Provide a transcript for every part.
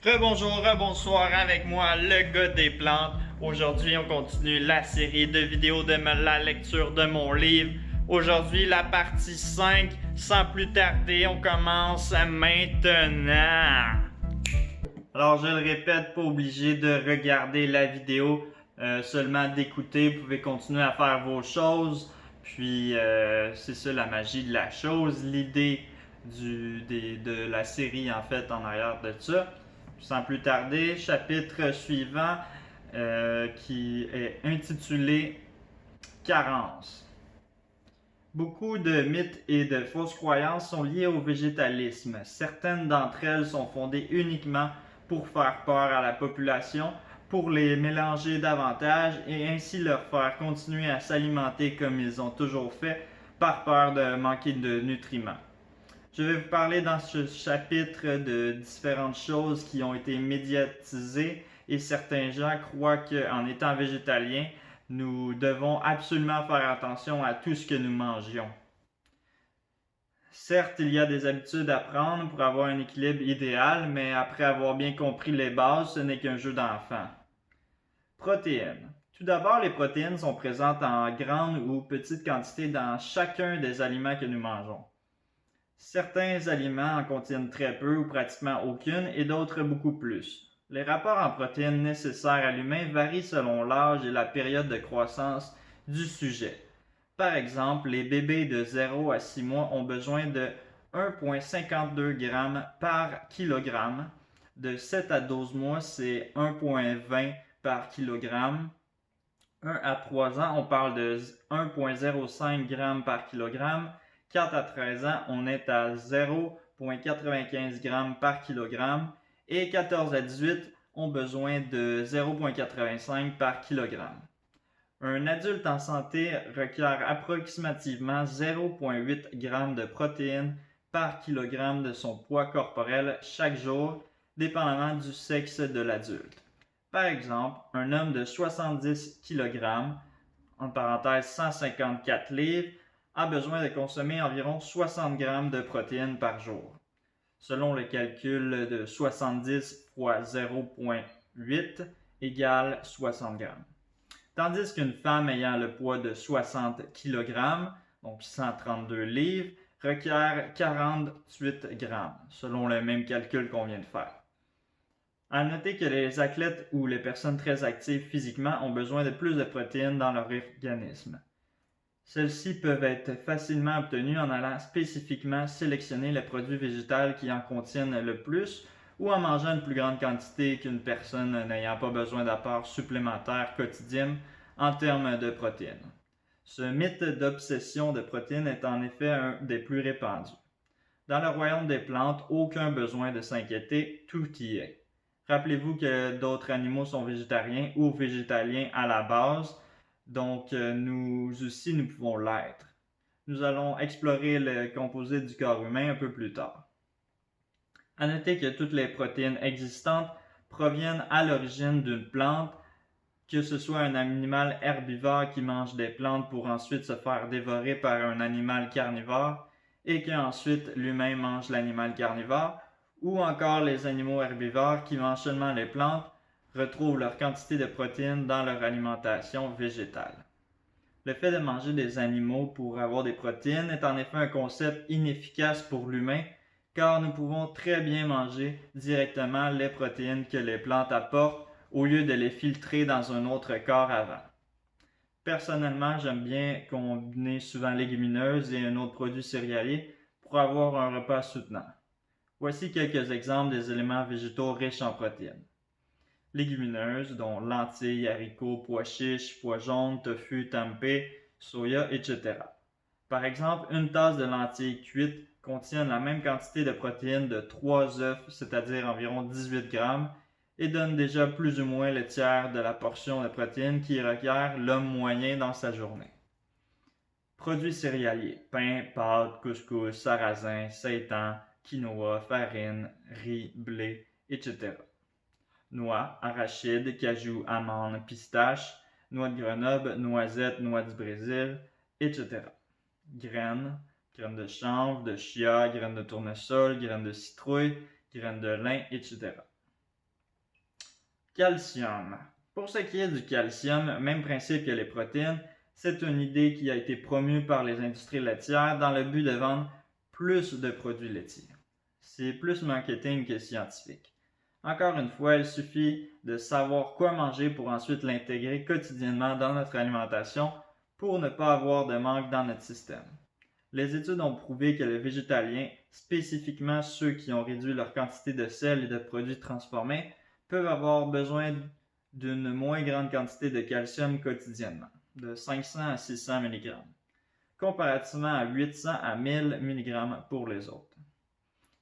Rebonjour, rebonsoir avec moi, le gars des plantes. Aujourd'hui, on continue la série de vidéos de la lecture de mon livre. Aujourd'hui, la partie 5. Sans plus tarder, on commence maintenant. Alors, je le répète, pas obligé de regarder la vidéo, seulement d'écouter. Vous pouvez continuer à faire vos choses. Puis, c'est ça la magie de la chose, l'idée de la série en fait en arrière de ça. Sans plus tarder, chapitre suivant qui est intitulé Carence. Beaucoup de mythes et de fausses croyances sont liées au végétalisme. Certaines d'entre elles sont fondées uniquement pour faire peur à la population, pour les mélanger davantage et ainsi leur faire continuer à s'alimenter comme ils ont toujours fait, par peur de manquer de nutriments. Je vais vous parler dans ce chapitre de différentes choses qui ont été médiatisées et certains gens croient qu'en étant végétalien, nous devons absolument faire attention à tout ce que nous mangions. Certes, il y a des habitudes à prendre pour avoir un équilibre idéal, mais après avoir bien compris les bases, ce n'est qu'un jeu d'enfant. Protéines. Tout d'abord, les protéines sont présentes en grande ou petite quantité dans chacun des aliments que nous mangeons. Certains aliments en contiennent très peu ou pratiquement aucune et d'autres beaucoup plus. Les rapports en protéines nécessaires à l'humain varient selon l'âge et la période de croissance du sujet. Par exemple, les bébés de 0 à 6 mois ont besoin de 1,52 g par kilogramme. De 7 à 12 mois, c'est 1,20 par kilogramme. 1 à 3 ans, on parle de 1,05 g par kilogramme. 4 à 13 ans, on est à 0,95 g par kilogramme. Et 14 à 18 ont besoin de 0,85 par kilogramme. Un adulte en santé requiert approximativement 0,8 g de protéines par kilogramme de son poids corporel chaque jour, dépendamment du sexe de l'adulte. Par exemple, un homme de 70 kg, en parenthèse 154 livres, a besoin de consommer environ 60 g de protéines par jour. Selon le calcul de 70 fois 0,8 égale 60 g. Tandis qu'une femme ayant le poids de 60 kg, donc 132 livres, requiert 48 g, selon le même calcul qu'on vient de faire. À noter que les athlètes ou les personnes très actives physiquement ont besoin de plus de protéines dans leur organisme. Celles-ci peuvent être facilement obtenues en allant spécifiquement sélectionner le produit végétal qui en contiennent le plus ou en mangeant une plus grande quantité qu'une personne n'ayant pas besoin d'apports supplémentaires quotidiens en termes de protéines. Ce mythe d'obsession de protéines est en effet un des plus répandus. Dans le royaume des plantes, aucun besoin de s'inquiéter, tout y est. Rappelez-vous que d'autres animaux sont végétariens ou végétaliens à la base, donc nous aussi nous pouvons l'être. Nous allons explorer le composé du corps humain un peu plus tard. À noter que toutes les protéines existantes proviennent à l'origine d'une plante, que ce soit un animal herbivore qui mange des plantes pour ensuite se faire dévorer par un animal carnivore et qu'ensuite l'humain mange l'animal carnivore, ou encore les animaux herbivores qui mangent seulement les plantes retrouvent leur quantité de protéines dans leur alimentation végétale. Le fait de manger des animaux pour avoir des protéines est en effet un concept inefficace pour l'humain, car nous pouvons très bien manger directement les protéines que les plantes apportent au lieu de les filtrer dans un autre corps avant. Personnellement, j'aime bien combiner souvent légumineuses et un autre produit céréalier pour avoir un repas soutenant. Voici quelques exemples des éléments végétaux riches en protéines. Légumineuses, dont lentilles, haricots, pois chiches, pois jaunes, tofu, tempeh, soya, etc. Par exemple, une tasse de lentilles cuites contient la même quantité de protéines de 3 œufs, c'est-à-dire environ 18 grammes, et donne déjà plus ou moins le tiers de la portion de protéines qui requiert l'homme moyen dans sa journée. Produits céréaliers: pain, pâtes, couscous, sarrasin, seitan, quinoa, farine, riz, blé, etc. Noix, arachides, cajou, amandes, pistaches, noix de Grenoble, noisettes, noix du Brésil, etc. Graines, graines de chanvre, de chia, graines de tournesol, graines de citrouille, graines de lin, etc. Calcium. Pour ce qui est du calcium, même principe que les protéines, c'est une idée qui a été promue par les industries laitières dans le but de vendre plus de produits laitiers. C'est plus marketing que scientifique. Encore une fois, il suffit de savoir quoi manger pour ensuite l'intégrer quotidiennement dans notre alimentation pour ne pas avoir de manque dans notre système. Les études ont prouvé que les végétaliens, spécifiquement ceux qui ont réduit leur quantité de sel et de produits transformés, peuvent avoir besoin d'une moins grande quantité de calcium quotidiennement, de 500 à 600 mg, comparativement à 800 à 1000 mg pour les autres.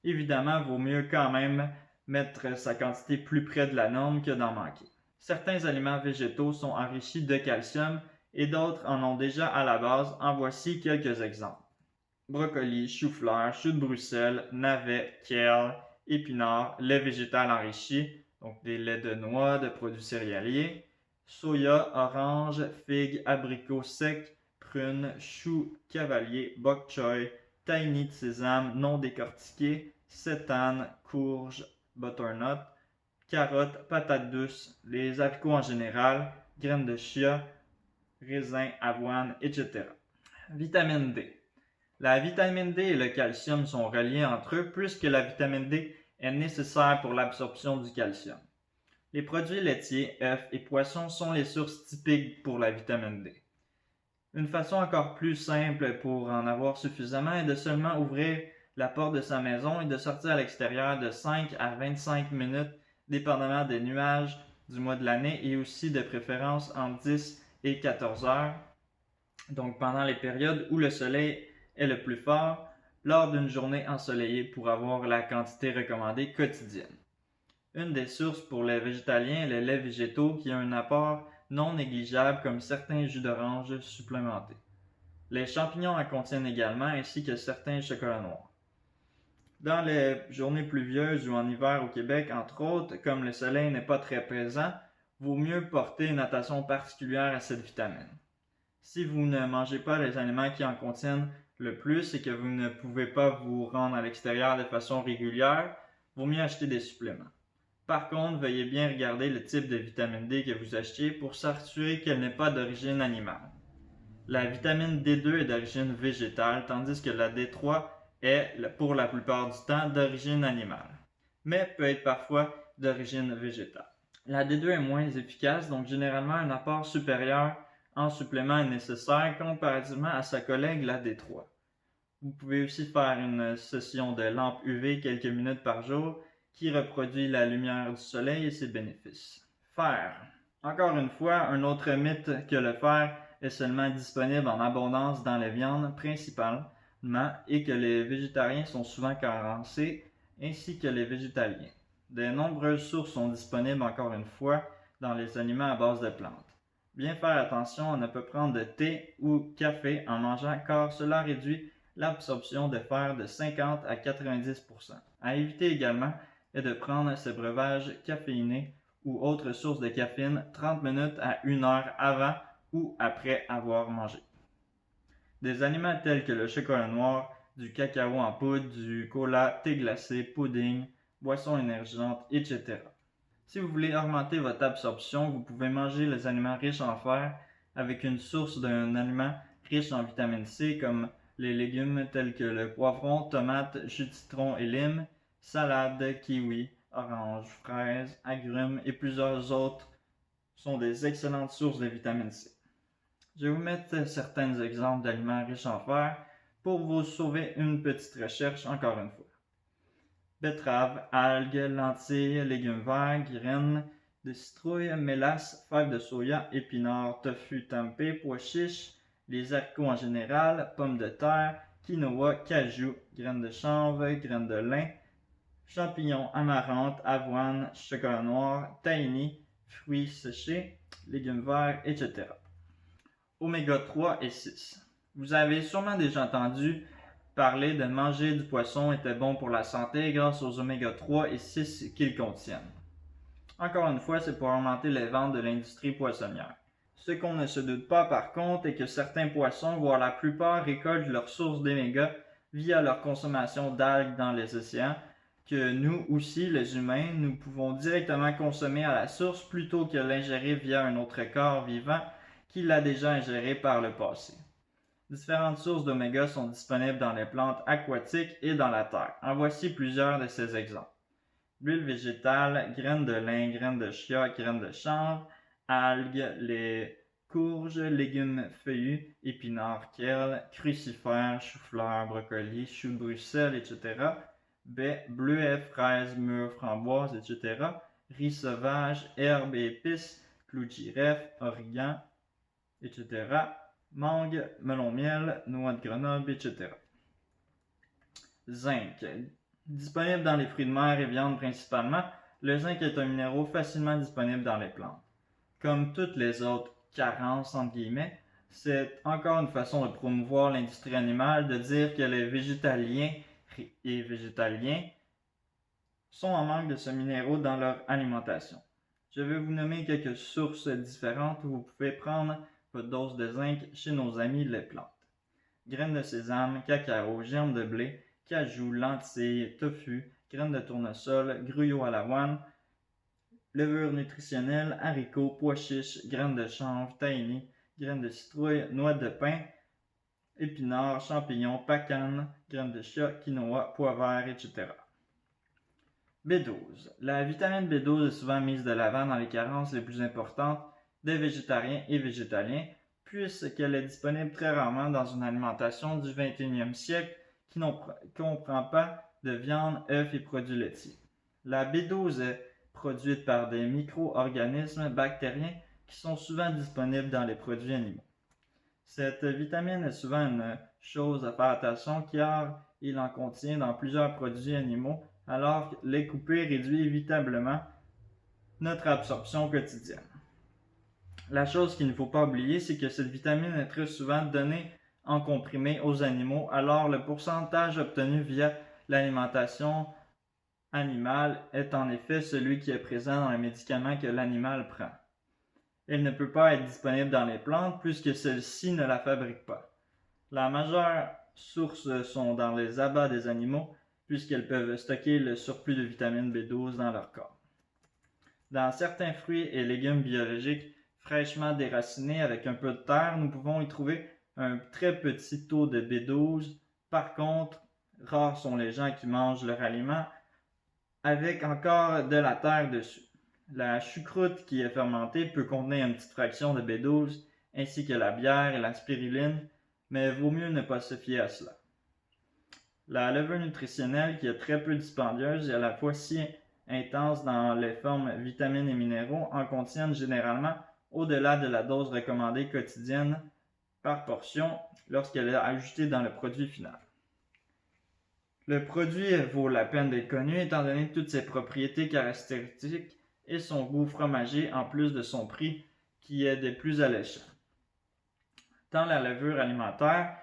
Évidemment, il vaut mieux quand même mettre sa quantité plus près de la norme que d'en manquer. Certains aliments végétaux sont enrichis de calcium et d'autres en ont déjà à la base. En voici quelques exemples. Brocoli, chou-fleur, chou de Bruxelles, navets, kale, épinards, lait végétal enrichi, donc des laits de noix, de produits céréaliers, soya, orange, figues, abricots secs, prunes, choux, cavalier, bok choy, tahini de sésame non décortiqué, sétane, courge, butternut, carottes, patates douces, les haricots en général, graines de chia, raisins, avoine, etc. Vitamine D. La vitamine D et le calcium sont reliés entre eux puisque la vitamine D est nécessaire pour l'absorption du calcium. Les produits laitiers, œufs et poissons sont les sources typiques pour la vitamine D. Une façon encore plus simple pour en avoir suffisamment est de seulement ouvrir la porte de sa maison et de sortir à l'extérieur de 5 à 25 minutes, dépendamment des nuages du mois de l'année et aussi de préférence entre 10 et 14 heures, donc pendant les périodes où le soleil est le plus fort, lors d'une journée ensoleillée pour avoir la quantité recommandée quotidienne. Une des sources pour les végétaliens est les laits végétaux qui a un apport non négligeable comme certains jus d'orange supplémentés. Les champignons en contiennent également ainsi que certains chocolats noirs. Dans les journées pluvieuses ou en hiver au Québec, entre autres, comme le soleil n'est pas très présent, vaut mieux porter une attention particulière à cette vitamine. Si vous ne mangez pas les aliments qui en contiennent le plus et que vous ne pouvez pas vous rendre à l'extérieur de façon régulière, vaut mieux acheter des suppléments. Par contre, veuillez bien regarder le type de vitamine D que vous achetez pour s'assurer qu'elle n'est pas d'origine animale. La vitamine D2 est d'origine végétale, tandis que la D3 est, pour la plupart du temps, d'origine animale, mais peut être parfois d'origine végétale. La D2 est moins efficace, donc généralement un apport supérieur en supplément est nécessaire comparativement à sa collègue la D3. Vous pouvez aussi faire une session de lampe UV quelques minutes par jour qui reproduit la lumière du soleil et ses bénéfices. Fer. Encore une fois, un autre mythe que le fer est seulement disponible en abondance dans les viandes principalement et que les végétariens sont souvent carencés ainsi que les végétaliens. De nombreuses sources sont disponibles encore une fois dans les aliments à base de plantes. Bien faire attention à ne pas prendre de thé ou café en mangeant car cela réduit l'absorption de fer de 50 à 90%. À éviter également est de prendre ces breuvages caféinés ou autres sources de caféine 30 minutes à 1 heure avant ou après avoir mangé. Des aliments tels que le chocolat noir, du cacao en poudre, du cola, thé glacé, pudding, boissons énergisantes, etc. Si vous voulez augmenter votre absorption, vous pouvez manger les aliments riches en fer avec une source d'un aliment riche en vitamine C comme les légumes tels que le poivron, tomate, jus de citron et lime, salade, kiwi, orange, fraise, agrumes et plusieurs autres sont des excellentes sources de vitamine C. Je vais vous mettre certains exemples d'aliments riches en fer pour vous sauver une petite recherche encore une fois. Betteraves, algues, lentilles, légumes verts, graines de citrouille, mélasse, fèves de soya, épinards, tofu tempeh, pois chiches, les haricots en général, pommes de terre, quinoa, cajou, graines de chanvre, graines de lin, champignons, amaranth, avoine, chocolat noir, tahini, fruits séchés, légumes verts, etc. Oméga 3 et 6. Vous avez sûrement déjà entendu parler de manger du poisson était bon pour la santé grâce aux oméga 3 et 6 qu'ils contiennent. Encore une fois, c'est pour augmenter les ventes de l'industrie poissonnière. Ce qu'on ne se doute pas par contre est que certains poissons, voire la plupart, récoltent leurs sources d'oméga via leur consommation d'algues dans les océans, que nous aussi, les humains, nous pouvons directement consommer à la source plutôt que l'ingérer via un autre corps vivant qui l'a déjà ingéré par le passé. Différentes sources d'oméga sont disponibles dans les plantes aquatiques et dans la terre. En voici plusieurs de ces exemples. L'huile végétale, graines de lin, graines de chia, graines de chanvre, algues, les courges, légumes feuillus, épinards, kale, crucifères, choux-fleurs, brocolis, choux de Bruxelles, etc., baies, bleuets, fraises, mûres, framboises, etc., riz sauvage, herbes et épices, clous de girofle, origan, etc., mangue, melon-miel, noix de Grenoble, etc. Zinc. Disponible dans les fruits de mer et viande principalement, le zinc est un minéral facilement disponible dans les plantes. Comme toutes les autres carences, entre guillemets, c'est encore une façon de promouvoir l'industrie animale de dire que les végétaliens et végétaliens sont en manque de ce minéral dans leur alimentation. Je vais vous nommer quelques sources différentes où vous pouvez prendre votre dose de zinc chez nos amis les plantes. Graines de sésame, cacao, germes de blé, cajou, lentilles, tofu, graines de tournesol, gruyot à l'avoine, levure nutritionnelle, haricots, pois chiches, graines de chanvre, tahini, graines de citrouille, noix de pin, épinards, champignons, pacanes, graines de chia, quinoa, pois vert, etc. B12. La vitamine B12 est souvent mise de l'avant dans les carences les plus importantes des végétariens et végétaliens, puisqu'elle est disponible très rarement dans une alimentation du 21e siècle qui ne comprend pas de viande, œufs et produits laitiers. La B12 est produite par des micro-organismes bactériens qui sont souvent disponibles dans les produits animaux. Cette vitamine est souvent une chose à faire attention car il en contient dans plusieurs produits animaux, alors que les couper réduit évitablement notre absorption quotidienne. La chose qu'il ne faut pas oublier, c'est que cette vitamine est très souvent donnée en comprimé aux animaux, alors le pourcentage obtenu via l'alimentation animale est en effet celui qui est présent dans les médicaments que l'animal prend. Elle ne peut pas être disponible dans les plantes puisque celles-ci ne la fabriquent pas. La majeure source sont dans les abats des animaux puisqu'elles peuvent stocker le surplus de vitamine B12 dans leur corps. Dans certains fruits et légumes biologiques fraîchement déracinés avec un peu de terre, nous pouvons y trouver un très petit taux de B12. Par contre, rares sont les gens qui mangent leur aliment avec encore de la terre dessus. La choucroute qui est fermentée peut contenir une petite fraction de B12, ainsi que la bière et la spiruline, mais vaut mieux ne pas se fier à cela. La levure nutritionnelle, qui est très peu dispendieuse et à la fois si intense dans les formes vitamines et minéraux, en contiennent généralement au-delà de la dose recommandée quotidienne par portion lorsqu'elle est ajoutée dans le produit final. Le produit vaut la peine d'être connu étant donné toutes ses propriétés caractéristiques et son goût fromager en plus de son prix qui est des plus alléchants. Dans la levure alimentaire,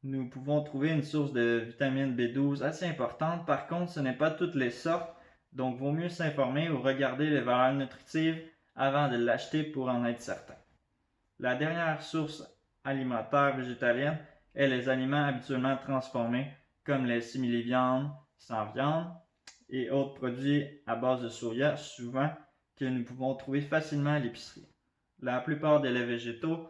nous pouvons trouver une source de vitamine B12 assez importante. Par contre, ce n'est pas toutes les sortes, donc vaut mieux s'informer ou regarder les valeurs nutritives avant de l'acheter pour en être certain. La dernière source alimentaire végétalienne est les aliments habituellement transformés comme les simili-viandes sans viande et autres produits à base de soya, souvent que nous pouvons trouver facilement à l'épicerie. La plupart des laits végétaux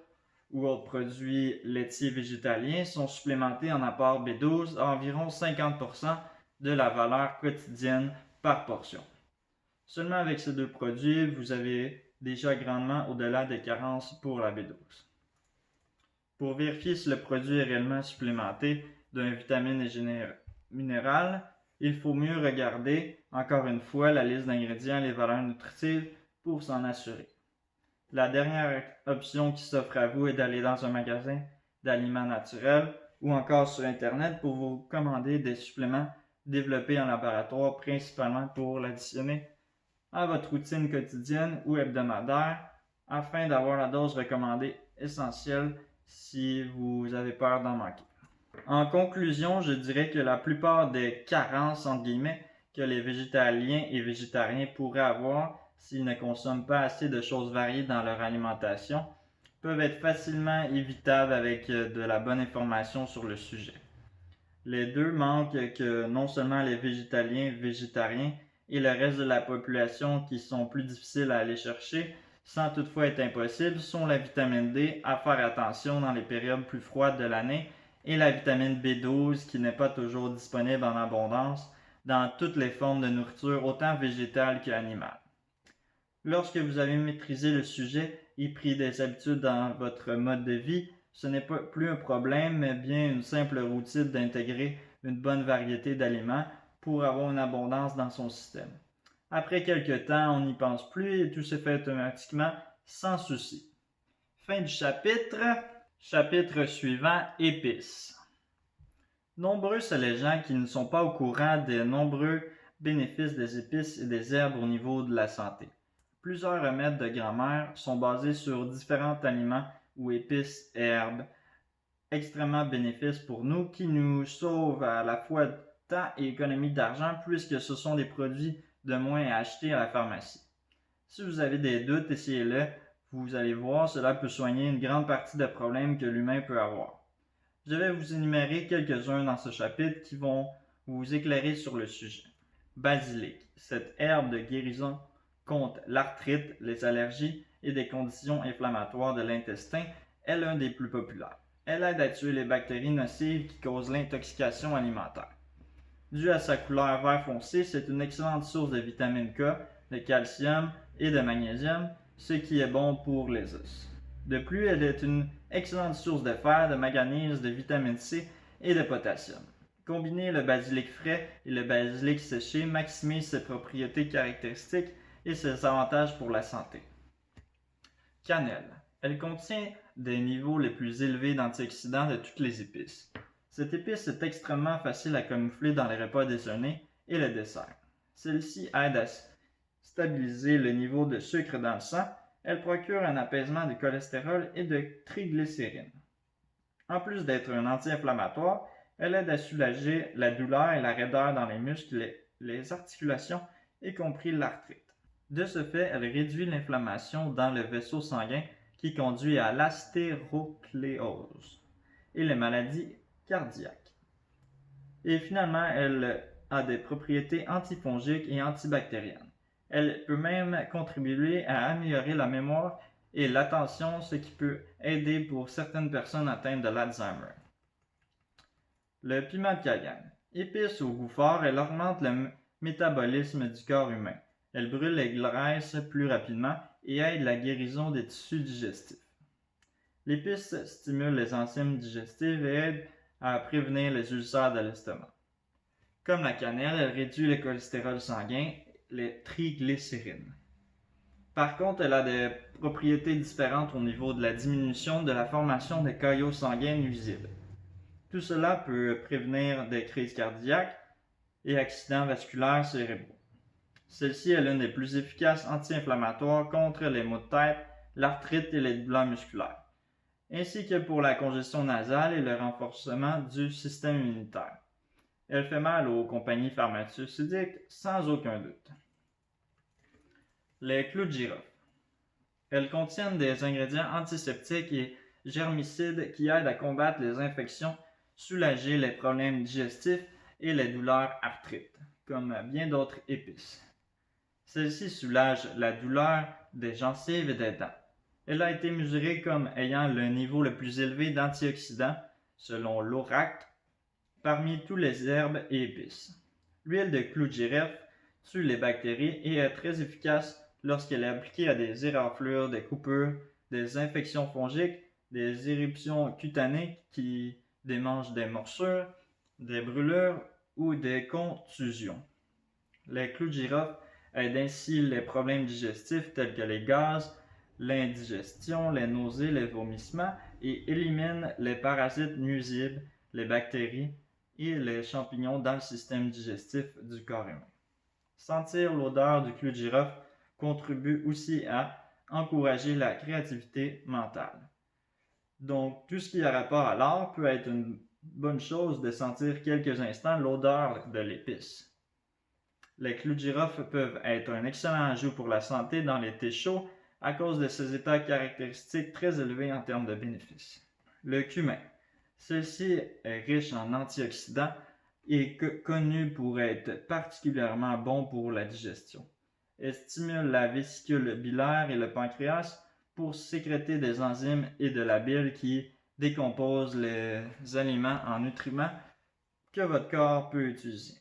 ou autres produits laitiers végétaliens sont supplémentés en apport B12 à environ 50% de la valeur quotidienne par portion. Seulement avec ces deux produits, vous avez déjà grandement au-delà des carences pour la B12. Pour vérifier si le produit est réellement supplémenté d'une vitamine et minéral, il faut mieux regarder, encore une fois, la liste d'ingrédients et les valeurs nutritives pour s'en assurer. La dernière option qui s'offre à vous est d'aller dans un magasin d'aliments naturels ou encore sur Internet pour vous commander des suppléments développés en laboratoire principalement pour l'additionner à votre routine quotidienne ou hebdomadaire afin d'avoir la dose recommandée essentielle si vous avez peur d'en manquer. En conclusion, je dirais que la plupart des carences entre guillemets que les végétaliens et végétariens pourraient avoir s'ils ne consomment pas assez de choses variées dans leur alimentation peuvent être facilement évitables avec de la bonne information sur le sujet. Les deux manquent que non seulement les végétaliens, végétariens et le reste de la population qui sont plus difficiles à aller chercher, sans toutefois être impossibles, sont la vitamine D à faire attention dans les périodes plus froides de l'année et la vitamine B12 qui n'est pas toujours disponible en abondance dans toutes les formes de nourriture, autant végétale qu'animale. Lorsque vous avez maîtrisé le sujet et pris des habitudes dans votre mode de vie, ce n'est pas plus un problème, mais bien une simple routine d'intégrer une bonne variété d'aliments pour avoir une abondance dans son système. Après quelques temps, on n'y pense plus et tout se fait automatiquement sans souci. Fin du chapitre. Chapitre suivant, épices. Nombreux sont les gens qui ne sont pas au courant des nombreux bénéfices des épices et des herbes au niveau de la santé. Plusieurs remèdes de grand-mère sont basés sur différents aliments ou épices et herbes extrêmement bénéfiques pour nous qui nous sauvent à la fois temps et économie d'argent puisque ce sont des produits de moins à acheter à la pharmacie. Si vous avez des doutes, essayez-le. Vous allez voir, cela peut soigner une grande partie des problèmes que l'humain peut avoir. Je vais vous énumérer quelques-uns dans ce chapitre qui vont vous éclairer sur le sujet. Basilic. Cette herbe de guérison contre l'arthrite, les allergies et des conditions inflammatoires de l'intestin est l'un des plus populaires. Elle aide à tuer les bactéries nocives qui causent l'intoxication alimentaire. Due à sa couleur vert foncé, c'est une excellente source de vitamine K, de calcium et de magnésium, ce qui est bon pour les os. De plus, elle est une excellente source de fer, de manganèse, de vitamine C et de potassium. Combiner le basilic frais et le basilic séché maximise ses propriétés caractéristiques et ses avantages pour la santé. Cannelle. Elle contient des niveaux les plus élevés d'antioxydants de toutes les épices. Cette épice est extrêmement facile à camoufler dans les repas déjeuners et le dessert. Celle-ci aide à stabiliser le niveau de sucre dans le sang. Elle procure un apaisement du cholestérol et de triglycérides. En plus d'être un anti-inflammatoire, elle aide à soulager la douleur et la raideur dans les muscles et les articulations, y compris l'arthrite. De ce fait, elle réduit l'inflammation dans le vaisseau sanguin qui conduit à l'astérocléose et les maladies cardiaques. Et finalement, elle a des propriétés antifongiques et antibactériennes. Elle peut même contribuer à améliorer la mémoire et l'attention, ce qui peut aider pour certaines personnes atteintes de l'Alzheimer. Le piment de Cayenne. Épice au goût fort, elle augmente le métabolisme du corps humain. Elle brûle les graisses plus rapidement et aide la guérison des tissus digestifs. L'épice stimule les enzymes digestives et aide à prévenir les ulcères de l'estomac. Comme la cannelle, elle réduit le cholestérol sanguin, les triglycérides. Par contre, elle a des propriétés différentes au niveau de la diminution de la formation des caillots sanguins nuisibles. Tout cela peut prévenir des crises cardiaques et accidents vasculaires cérébraux. Celle-ci est l'une des plus efficaces anti-inflammatoires contre les maux de tête, l'arthrite et les douleurs musculaires, ainsi que pour la congestion nasale et le renforcement du système immunitaire. Elle fait mal aux compagnies pharmaceutiques sans aucun doute. Les clous de girofle. Elles contiennent des ingrédients antiseptiques et germicides qui aident à combattre les infections, soulager les problèmes digestifs et les douleurs arthrites, comme bien d'autres épices. Celle-ci soulage la douleur des gencives et des dents. Elle a été mesurée comme ayant le niveau le plus élevé d'antioxydants, selon l'ORAC, parmi tous les herbes et épices. L'huile de clou de girofle tue les bactéries et est très efficace lorsqu'elle est appliquée à des éraflures, des coupures, des infections fongiques, des éruptions cutanées qui démangent des morsures, des brûlures ou des contusions. Les clous de girofle aident ainsi les problèmes digestifs tels que les gaz, l'indigestion, les nausées, les vomissements et éliminent les parasites nuisibles, les bactéries et les champignons dans le système digestif du corps humain. Sentir l'odeur du clou de girofle contribue aussi à encourager la créativité mentale. Donc, tout ce qui a rapport à l'art peut être une bonne chose de sentir quelques instants l'odeur de l'épice. Les clous de girofle peuvent être un excellent ajout pour la santé dans les thés chauds à cause de ses états caractéristiques très élevés en termes de bénéfices. Le cumin. Celle-ci est riche en antioxydants et connue pour être particulièrement bon pour la digestion. Elle stimule la vésicule biliaire et le pancréas pour sécréter des enzymes et de la bile qui décomposent les aliments en nutriments que votre corps peut utiliser.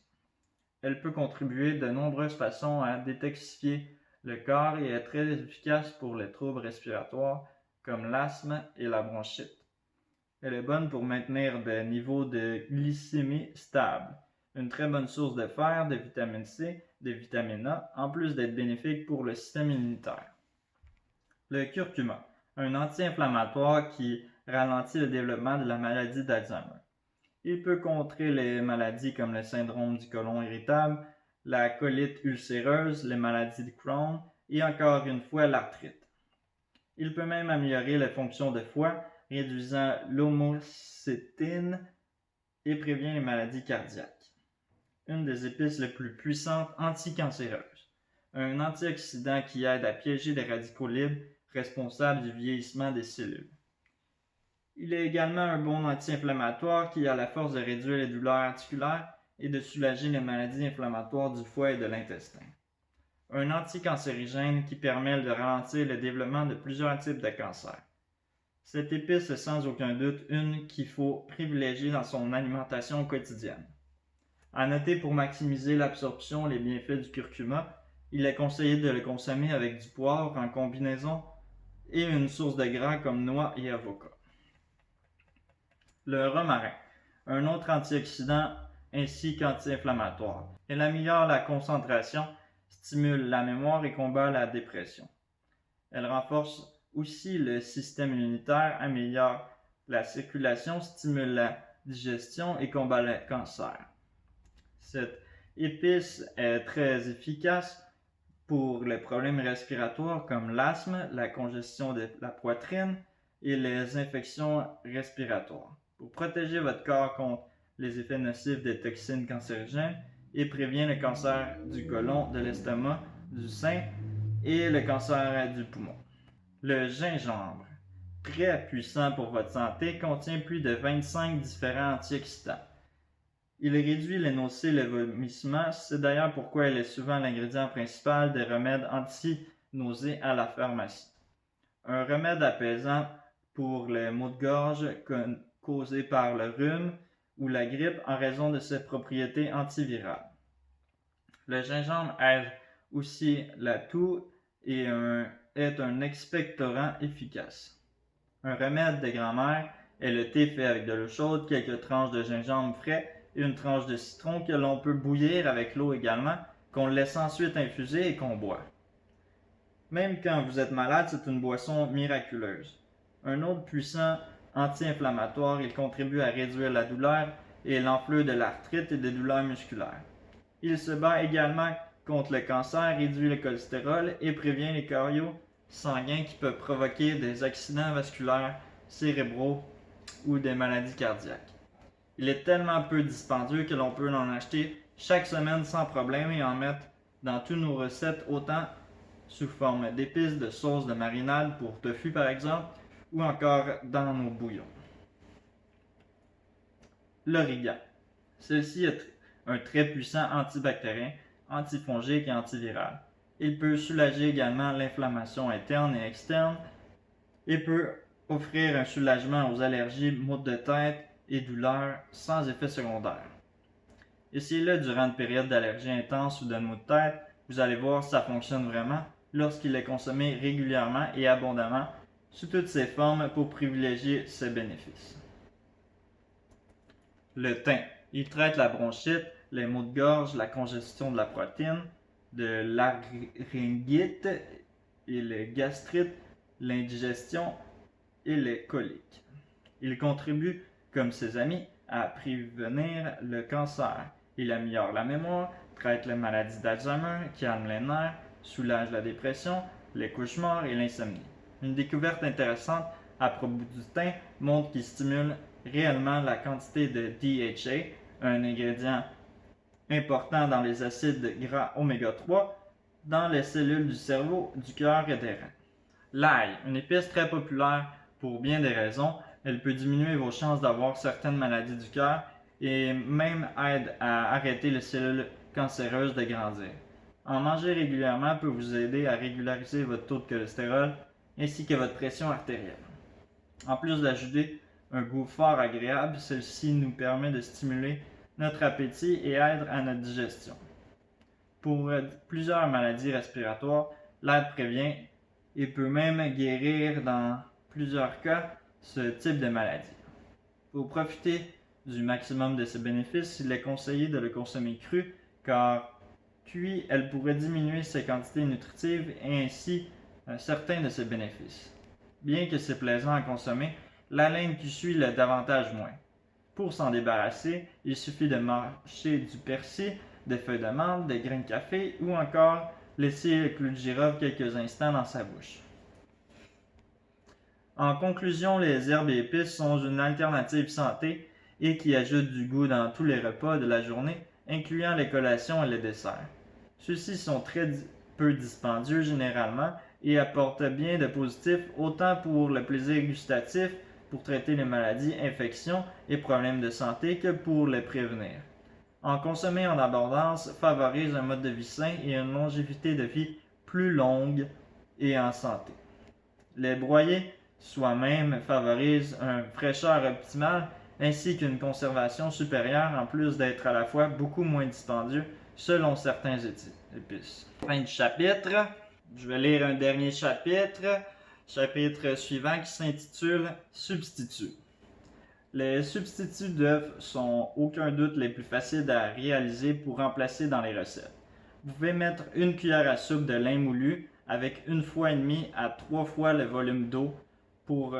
Elle peut contribuer de nombreuses façons à détoxifier le corps et est très efficace pour les troubles respiratoires comme l'asthme et la bronchite. Elle est bonne pour maintenir des niveaux de glycémie stables. Une très bonne source de fer, de vitamine C, de vitamine A, en plus d'être bénéfique pour le système immunitaire. Le curcuma, un anti-inflammatoire qui ralentit le développement de la maladie d'Alzheimer. Il peut contrer les maladies comme le syndrome du côlon irritable, la colite ulcéreuse, les maladies de Crohn et encore une fois l'arthrite. Il peut même améliorer les fonctions de foie, réduisant l'homocytine et prévient les maladies cardiaques. Une des épices les plus puissantes anticancéreuses. Un antioxydant qui aide à piéger les radicaux libres responsables du vieillissement des cellules. Il est également un bon anti-inflammatoire qui a la force de réduire les douleurs articulaires et de soulager les maladies inflammatoires du foie et de l'intestin. Un anticancérigène qui permet de ralentir le développement de plusieurs types de cancers. Cette épice est sans aucun doute une qu'il faut privilégier dans son alimentation quotidienne. À noter pour maximiser l'absorption et les bienfaits du curcuma, il est conseillé de le consommer avec du poivre en combinaison et une source de gras comme noix et avocat. Le romarin, un autre antioxydant ainsi qu'anti-inflammatoire. Elle améliore la concentration, stimule la mémoire et combat la dépression. Elle renforce aussi le système immunitaire, améliore la circulation, stimule la digestion et combat le cancer. Cette épice est très efficace pour les problèmes respiratoires comme l'asthme, la congestion de la poitrine et les infections respiratoires. Pour protéger votre corps contre les effets nocifs des toxines cancérigènes et prévient le cancer du côlon, de l'estomac, du sein et le cancer du poumon. Le gingembre, très puissant pour votre santé, contient plus de 25 différents antioxydants. Il réduit les nausées et les vomissements, c'est d'ailleurs pourquoi il est souvent l'ingrédient principal des remèdes anti-nausées à la pharmacie. Un remède apaisant pour les maux de gorge causés par le rhume ou la grippe en raison de ses propriétés antivirales. Le gingembre aide aussi la toux et est un expectorant efficace. Un remède de grand-mère est le thé fait avec de l'eau chaude, quelques tranches de gingembre frais et une tranche de citron que l'on peut bouillir avec l'eau également, qu'on laisse ensuite infuser et qu'on boit. Même quand vous êtes malade, c'est une boisson miraculeuse. Un autre puissant anti-inflammatoire, il contribue à réduire la douleur et l'enflure de l'arthrite et des douleurs musculaires. Il se bat également contre le cancer, réduit le cholestérol et prévient les caillots sanguins qui peuvent provoquer des accidents vasculaires cérébraux ou des maladies cardiaques. Il est tellement peu dispendieux que l'on peut en acheter chaque semaine sans problème et en mettre dans toutes nos recettes, autant sous forme d'épices, de sauce de marinade pour tofu par exemple, ou encore dans nos bouillons. L'origan. Ceci est un très puissant antibactérien, antifongique et antiviral. Il peut soulager également l'inflammation interne et externe et peut offrir un soulagement aux allergies, maux de tête et douleurs sans effet secondaire. Essayez-le durant une période d'allergie intense ou de maux de tête, vous allez voir si ça fonctionne vraiment lorsqu'il est consommé régulièrement et abondamment sous toutes ses formes pour privilégier ses bénéfices. Le thym. Il traite la bronchite, les maux de gorge, la congestion de la poitrine, de l'aryngite et le gastrite, l'indigestion et les coliques. Il contribue, comme ses amis, à prévenir le cancer. Il améliore la mémoire, traite les maladies d'Alzheimer, calme les nerfs, soulage la dépression, les cauchemars et l'insomnie. Une découverte intéressante à propos du thym montre qu'il stimule réellement la quantité de DHA, un ingrédient important dans les acides gras oméga 3, dans les cellules du cerveau, du cœur et des reins. L'ail, une épice très populaire pour bien des raisons, Elle peut diminuer vos chances d'avoir certaines maladies du cœur et même aide à arrêter les cellules cancéreuses de grandir. En manger régulièrement peut vous aider à régulariser votre taux de cholestérol ainsi que votre pression artérielle. En plus d'ajouter un goût fort agréable, celle-ci nous permet de stimuler notre appétit et aide à notre digestion. Pour plusieurs maladies respiratoires, l'ail prévient et peut même guérir dans plusieurs cas ce type de maladie. Pour profiter du maximum de ses bénéfices, il est conseillé de le consommer cru car cuit, elle pourrait diminuer ses quantités nutritives et ainsi certains de ses bénéfices. Bien que c'est plaisant à consommer, la laine qui suit l'est davantage moins. Pour s'en débarrasser, il suffit de mâcher du persil, des feuilles de menthe, des grains de café ou encore laisser le clou de girofle quelques instants dans sa bouche. En conclusion, les herbes et épices sont une alternative santé et qui ajoutent du goût dans tous les repas de la journée, incluant les collations et les desserts. Ceux-ci sont très peu dispendieux généralement et apportent bien de positifs autant pour le plaisir gustatif, pour traiter les maladies, infections et problèmes de santé que pour les prévenir. En consommer en abondance favorise un mode de vie sain et une longévité de vie plus longue et en santé. Les broyer soi-même favorise une fraîcheur optimale ainsi qu'une conservation supérieure en plus d'être à la fois beaucoup moins dispendieux selon certains épices. Fin du chapitre. Je vais lire un dernier chapitre suivant qui s'intitule Substituts. Les substituts d'œufs sont aucun doute les plus faciles à réaliser pour remplacer dans les recettes. Vous pouvez mettre une cuillère à soupe de lin moulu avec 1,5 fois à 3 fois le volume d'eau pour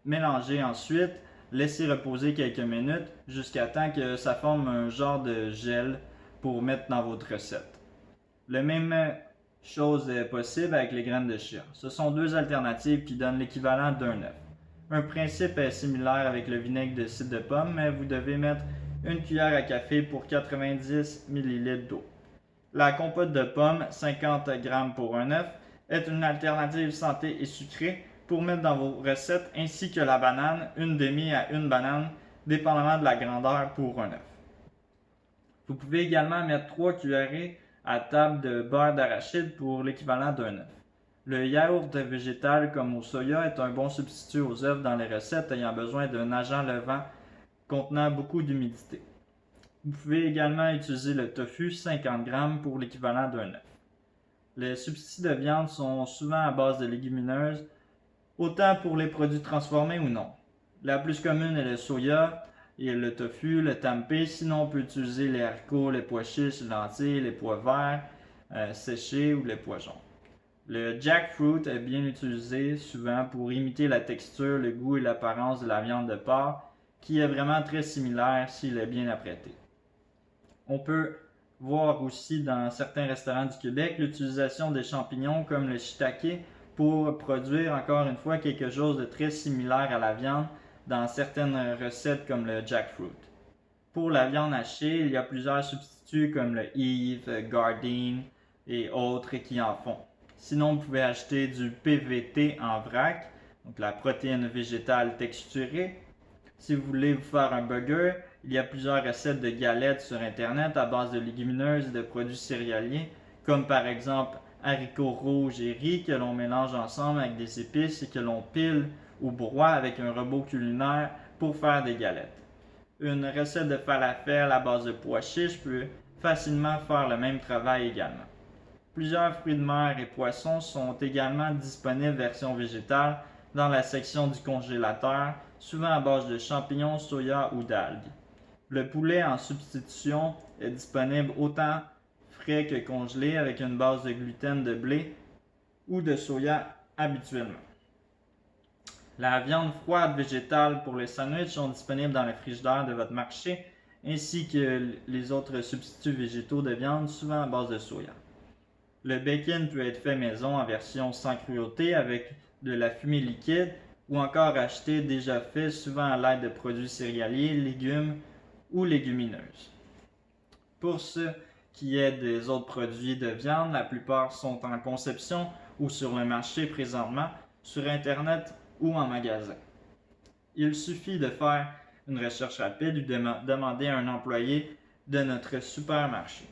mélanger ensuite, laisser reposer quelques minutes jusqu'à temps que ça forme un genre de gel pour mettre dans votre recette. La même chose est possible avec les graines de chia. Ce sont deux alternatives qui donnent l'équivalent d'un œuf. Un principe est similaire avec le vinaigre de cidre de pomme, mais vous devez mettre une cuillère à café pour 90 ml d'eau. La compote de pommes, 50 g pour un œuf, est une alternative santé et sucrée pour mettre dans vos recettes, ainsi que la banane, une demi à une banane, dépendamment de la grandeur pour un œuf. Vous pouvez également mettre 3 cuillerées à table de beurre d'arachide pour l'équivalent d'un œuf. Le yaourt végétal comme au soya est un bon substitut aux œufs dans les recettes ayant besoin d'un agent levant contenant beaucoup d'humidité. Vous pouvez également utiliser le tofu, 50 g pour l'équivalent d'un œuf. Les substituts de viande sont souvent à base de légumineuses, autant pour les produits transformés ou non. La plus commune est le soya et le tofu, le tempeh. Sinon, on peut utiliser les haricots, les pois chiches, les lentilles, les pois verts séchés ou les pois jaunes. Le jackfruit est bien utilisé souvent pour imiter la texture, le goût et l'apparence de la viande de porc, qui est vraiment très similaire s'il est bien apprêté. On peut voir aussi dans certains restaurants du Québec l'utilisation des champignons comme le shiitake pour produire encore une fois quelque chose de très similaire à la viande dans certaines recettes comme le jackfruit. Pour la viande hachée, il y a plusieurs substituts comme le Eve, Gardein et autres qui en font. Sinon, vous pouvez acheter du PVT en vrac, donc la protéine végétale texturée. Si vous voulez vous faire un burger, il y a plusieurs recettes de galettes sur Internet à base de légumineuses et de produits céréaliers, comme par exemple haricots rouges et riz que l'on mélange ensemble avec des épices et que l'on pile ou broie avec un robot culinaire pour faire des galettes. Une recette de falafel à base de pois chiches peut facilement faire le même travail également. Plusieurs fruits de mer et poissons sont également disponibles version végétale dans la section du congélateur, souvent à base de champignons, soya ou d'algues. Le poulet en substitution est disponible autant frais que congelé avec une base de gluten de blé ou de soya habituellement. La viande froide végétale pour les sandwichs sont disponibles dans le frigidaire de votre marché, ainsi que les autres substituts végétaux de viande, souvent à base de soya. Le bacon peut être fait maison en version sans cruauté avec de la fumée liquide ou encore acheté déjà fait, souvent à l'aide de produits céréaliers, légumes ou légumineuses. Pour ce qui est des autres produits de viande, la plupart sont en conception ou sur le marché présentement, sur Internet ou en magasin. Il suffit de faire une recherche rapide ou de demander à un employé de notre supermarché.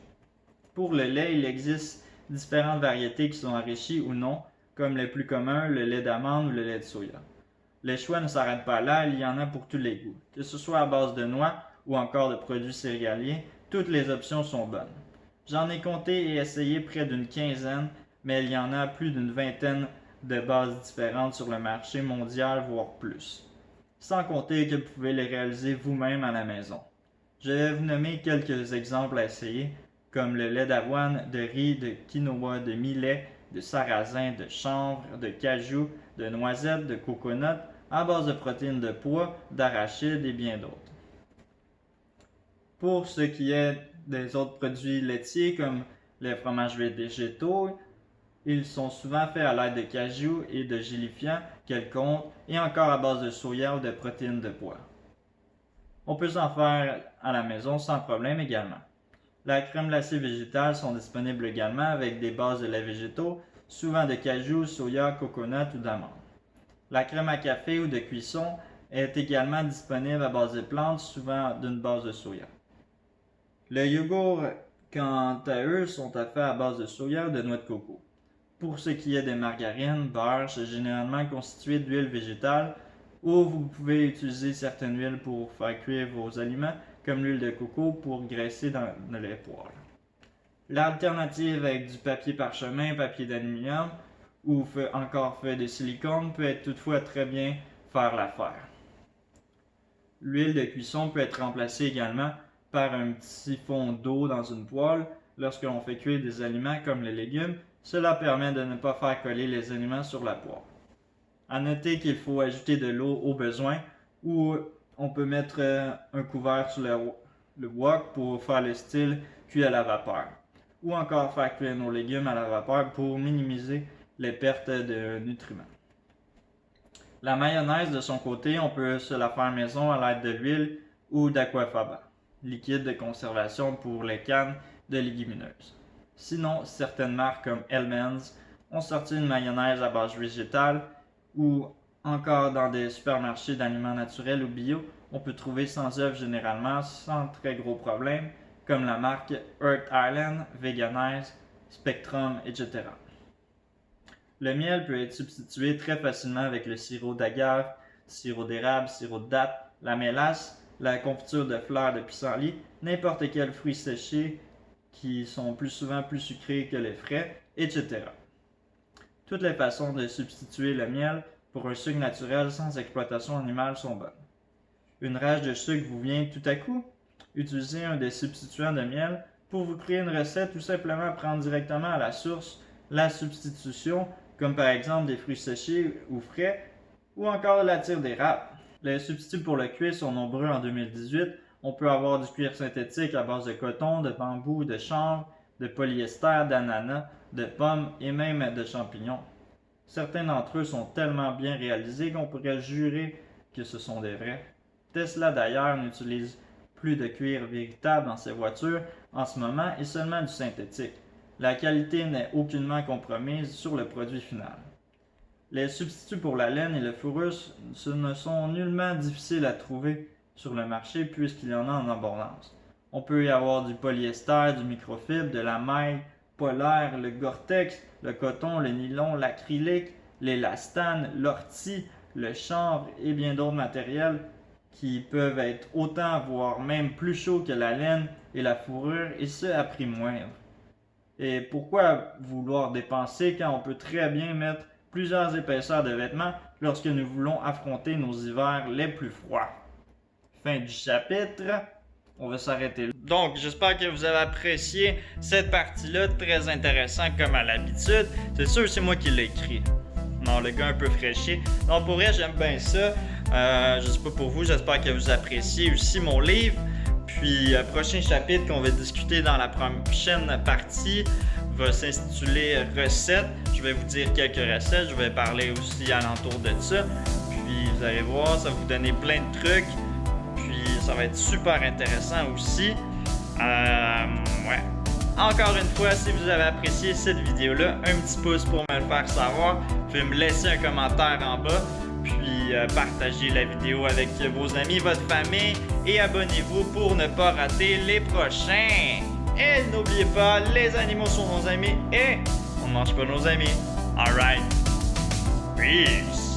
Pour le lait, il existe différentes variétés qui sont enrichies ou non, comme les plus communs, le lait d'amande ou le lait de soya. Les choix ne s'arrêtent pas là, il y en a pour tous les goûts. Que ce soit à base de noix ou encore de produits céréaliers, toutes les options sont bonnes. J'en ai compté et essayé près d'une quinzaine, mais il y en a plus d'une vingtaine de bases différentes sur le marché mondial, voire plus. Sans compter que vous pouvez les réaliser vous-même à la maison. Je vais vous nommer quelques exemples à essayer, comme le lait d'avoine, de riz, de quinoa, de millet, de sarrasin, de chanvre, de cajou, de noisettes, de coconut, à base de protéines de pois, d'arachide et bien d'autres. Pour ce qui est des autres produits laitiers comme les fromages végétaux, ils sont souvent faits à l'aide de cajou et de gélifiants quelconques et encore à base de soya ou de protéines de pois. On peut s'en faire à la maison sans problème également. La crème glacée végétale sont disponibles également avec des bases de lait végétaux, souvent de cajou, soya, coconut ou d'amande. La crème à café ou de cuisson est également disponible à base de plantes, souvent d'une base de soya. Le yogourt, quant à eux, sont faits à base de soya ou de noix de coco. Pour ce qui est des margarines, beurre, c'est généralement constitué d'huile végétale ou vous pouvez utiliser certaines huiles pour faire cuire vos aliments, comme l'huile de coco pour graisser dans les poêles. L'alternative avec du papier parchemin, papier d'aluminium ou encore fait de silicone peut être toutefois très bien faire l'affaire. L'huile de cuisson peut être remplacée également par un petit fond d'eau dans une poêle lorsque l'on fait cuire des aliments comme les légumes. Cela permet de ne pas faire coller les aliments sur la poêle. À noter qu'il faut ajouter de l'eau au besoin ou on peut mettre un couvert sur le wok pour faire le style cuit à la vapeur ou encore faire cuire nos légumes à la vapeur pour minimiser les pertes de nutriments. La mayonnaise de son côté, on peut se la faire maison à l'aide de l'huile ou d'aquafaba, liquide de conservation pour les cannes de légumineuses. Sinon, certaines marques comme Hellmann's ont sorti une mayonnaise à base végétale ou encore dans des supermarchés d'aliments naturels ou bio, on peut trouver sans œufs généralement sans très gros problèmes comme la marque Earth Island, Veganize, Spectrum, etc. Le miel peut être substitué très facilement avec le sirop d'agave, sirop d'érable, sirop de date, la mélasse, la confiture de fleurs de pissenlit, n'importe quel fruit séché qui sont plus souvent plus sucrés que les frais, etc. Toutes les façons de substituer le miel pour un sucre naturel sans exploitation animale sont bonnes. Une rage de sucre vous vient tout à coup? Utilisez un des substituants de miel pour vous créer une recette ou simplement prendre directement à la source la substitution, comme par exemple des fruits séchés ou frais, ou encore de la tire d'érable. Les substituts pour le cuir sont nombreux en 2018. On peut avoir du cuir synthétique à base de coton, de bambou, de chanvre, de polyester, d'ananas, de pommes et même de champignons. Certains d'entre eux sont tellement bien réalisés qu'on pourrait jurer que ce sont des vrais. Tesla d'ailleurs n'utilise plus de cuir véritable dans ses voitures en ce moment et seulement du synthétique. La qualité n'est aucunement compromise sur le produit final. Les substituts pour la laine et le fourrure ne sont nullement difficiles à trouver sur le marché puisqu'il y en a en abondance. On peut y avoir du polyester, du microfibre, de la maille polaire, le Gore-Tex, le coton, le nylon, l'acrylique, l'élastane, l'ortie, le chanvre et bien d'autres matériels qui peuvent être autant voire même plus chauds que la laine et la fourrure et ce à prix moindre. Et pourquoi vouloir dépenser quand on peut très bien mettre plusieurs épaisseurs de vêtements lorsque nous voulons affronter nos hivers les plus froids? Fin du chapitre. On va s'arrêter là. Donc, j'espère que vous avez apprécié cette partie-là, très intéressant comme à l'habitude. C'est sûr, c'est moi qui l'ai écrit. Non, le gars un peu fraîché. Donc, pour vrai, j'aime bien ça. Je sais pas pour vous, j'espère que vous appréciez aussi mon livre. Puis, prochain chapitre qu'on va discuter dans la prochaine partie va s'intituler Recettes. Je vais vous dire quelques recettes. Je vais parler aussi alentour de ça. Puis, vous allez voir, ça va vous donner plein de trucs. Puis, ça va être super intéressant aussi. Ouais. Encore une fois, si vous avez apprécié cette vidéo-là, un petit pouce pour me le faire savoir. Vous pouvez me laisser un commentaire en bas. Puis partagez la vidéo avec vos amis, votre famille et abonnez-vous pour ne pas rater les prochains. Et n'oubliez pas, les animaux sont nos amis et on ne mange pas nos amis. Alright. Peace.